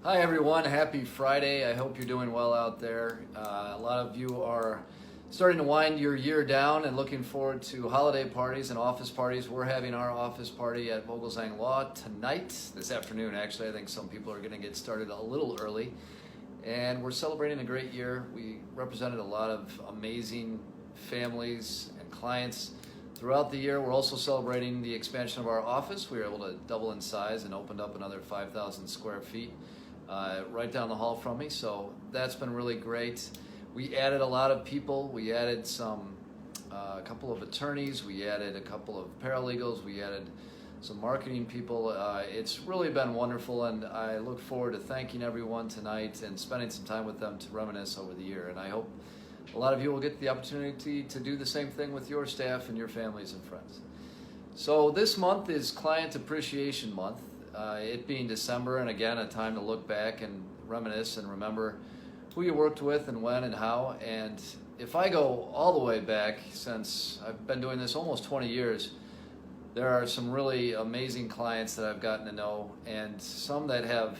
Hi everyone, happy Friday. I hope you're doing well out there. A lot of you are starting to wind your year down and looking forward to holiday parties and office parties. We're having our office party at Vogelsang Law tonight, this afternoon actually. I think some people are going to get started a little early. And we're celebrating a great year. We represented a lot of amazing families and clients throughout the year. We're also celebrating the expansion of our office. We were able to double in size and opened up another 5,000 square feet. Right down the hall from me, so that's been really great. We added a lot of people. We added a couple of attorneys. We added a couple of paralegals. We added some marketing people. It's really been wonderful, and I look forward to thanking everyone tonight and spending some time with them to reminisce over the year. And I hope a lot of you will get the opportunity to do the same thing with your staff and your families and friends. So this month is Client Appreciation Month. It being December, and again, a time to look back and reminisce and remember who you worked with and when and how. And if I go all the way back, since I've been doing this almost 20 years, there are some really amazing clients that I've gotten to know, and some that have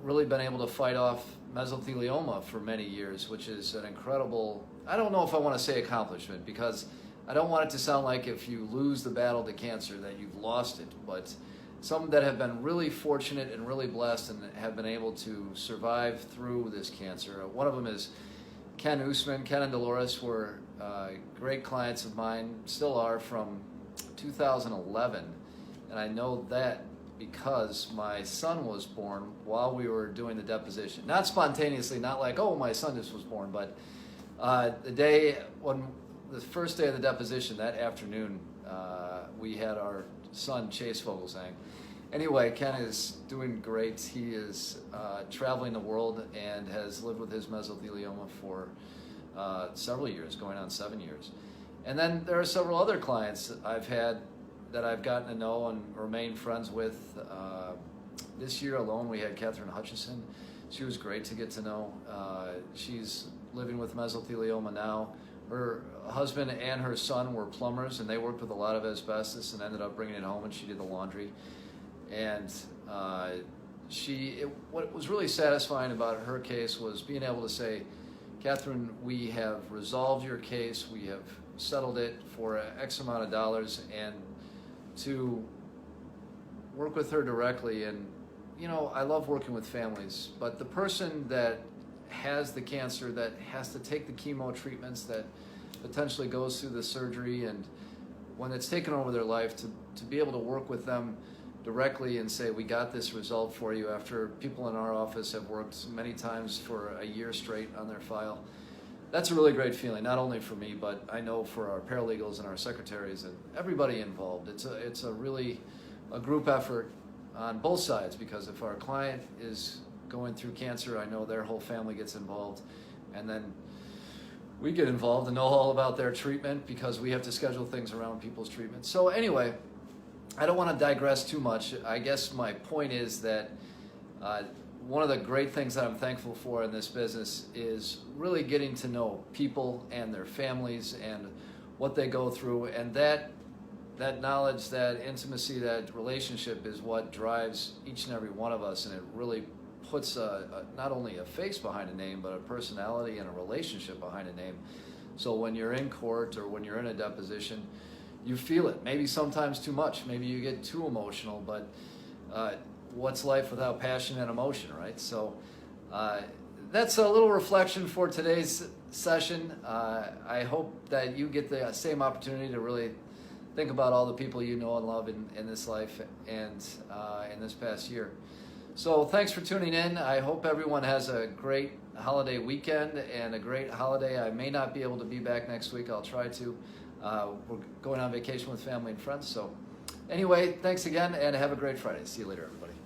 really been able to fight off mesothelioma for many years, which is an incredible, I don't know if I want to say accomplishment, because I don't want it to sound like if you lose the battle to cancer that you've lost it, but some that have been really fortunate and really blessed and have been able to survive through this cancer. One of them is Ken Usman. Ken and Dolores were great clients of mine, still are, from 2011. And I know that because my son was born while we were doing the deposition. Not spontaneously, not like, oh, my son just was born, but the first day of the deposition, that afternoon, we had our son, Chase Vogelsang. Anyway, Ken is doing great. He is traveling the world and has lived with his mesothelioma for several years, going on 7 years. And then there are several other clients I've had that I've gotten to know and remain friends with. This year alone, we had Catherine Hutchison. She was great to get to know. She's living with mesothelioma now. Her husband and her son were plumbers, and they worked with a lot of asbestos and ended up bringing it home, and she did the laundry. And what was really satisfying about her case was being able to say, Catherine, we have resolved your case, we have settled it for X amount of dollars, and to work with her directly. And I love working with families, but the person that has the cancer, that has to take the chemo treatments, that potentially goes through the surgery, and when it's taken over their life, to be able to work with them directly and say, we got this result for you, after people in our office have worked many times for a year straight on their file. That's a really great feeling, not only for me, but I know for our paralegals and our secretaries and everybody involved. It's a really a group effort on both sides, because if our client is going through cancer, I know their whole family gets involved, and then we get involved and know all about their treatment because we have to schedule things around people's treatment. So anyway, I don't want to digress too much. I guess my point is that one of the great things that I'm thankful for in this business is really getting to know people and their families and what they go through, and that knowledge, that intimacy, that relationship is what drives each and every one of us, and it really puts not only a face behind a name, but a personality and a relationship behind a name. So when you're in court or when you're in a deposition, you feel it. Maybe sometimes too much. Maybe you get too emotional, but what's life without passion and emotion, right? So that's a little reflection for today's session. I hope that you get the same opportunity to really think about all the people you know and love in this life and in this past year. So thanks for tuning in. I hope everyone has a great holiday weekend and a great holiday. I may not be able to be back next week. I'll try to. We're going on vacation with family and friends. So anyway, thanks again, and have a great Friday. See you later, everybody.